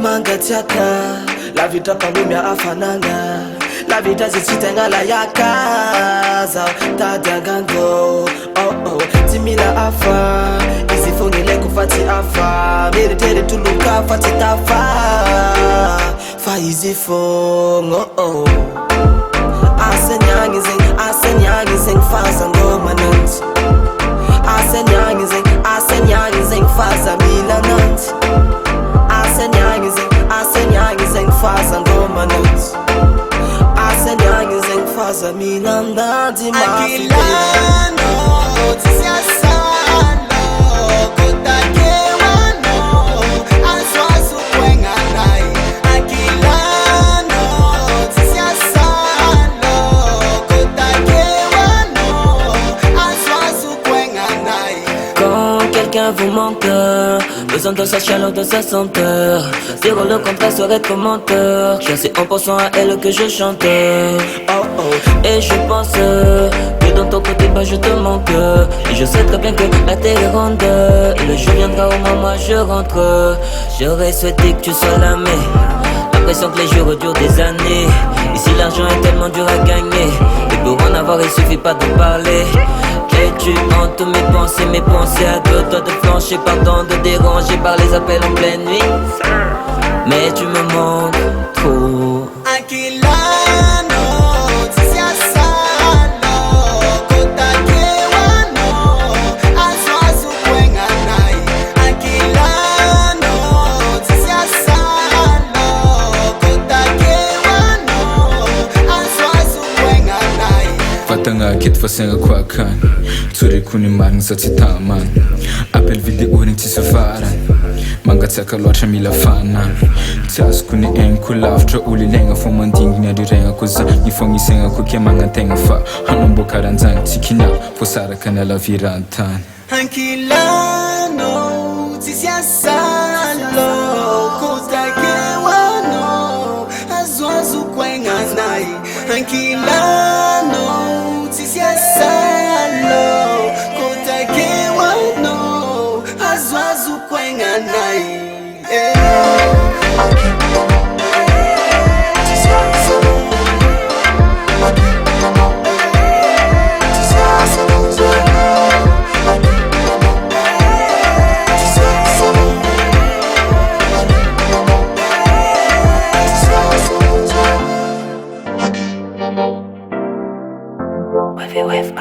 Mangatiaka, la vita palumia afananga, la vita zitsitenga la yakaza, tadiagango, oh, timila afa, izifungile kufati afa, meritere tuluka fati tafa, fa izifongo, asenyangizing faza ngomanant, asenyangizing faza milanant. Asenyangizing faza ngomanant, asenyangizing faza milanant. Akilano tisiasalo kotakewano azwazu kwenganai. Akilano tisiasalo kotakewano azwazu kwenganai. Quand quelqu'un vous manque, besoin de sa chaleur, de sa senteur, zéro le contraire serait commenteur. Je sais 1% à elle que je chante. Et je pense que dans ton côté bah je te manque. Et je sais très bien que la terre est ronde. Et le jour viendra au moment où je rentre. J'aurais souhaité que tu sois là mais l'impression que les jours durent des années. Ici l'argent est tellement dur à gagner. Et pour en avoir il suffit pas de parler. Et tu hantes mes pensées à deux doigts de flancher. Pardon de déranger par les appels en pleine nuit. Mais tu me manques trop. Akilano tisiasalo kotakewano azwazu kwenganai. Akilano tisiasalo kotakewano azwazu kwenganai. Vatanga kit fasenga kwakan tsuri kuni marina satsi taman. Appel vidéo ny tsisy farany, mangatsiaka loatra mila fanana. Tsy azoko ny ainiko lavitra olo ilaigna fô mandinginy andriragnako za ny fognisagnako ke magnategna fa hanamboaka ranjagny tsy kiniako fô saraka ny alavirantany. Akilano tisiasalo kotakewano azwazu kwenganai. Akilano tisiasalo kotakewano azwazu kwenganai. Wave.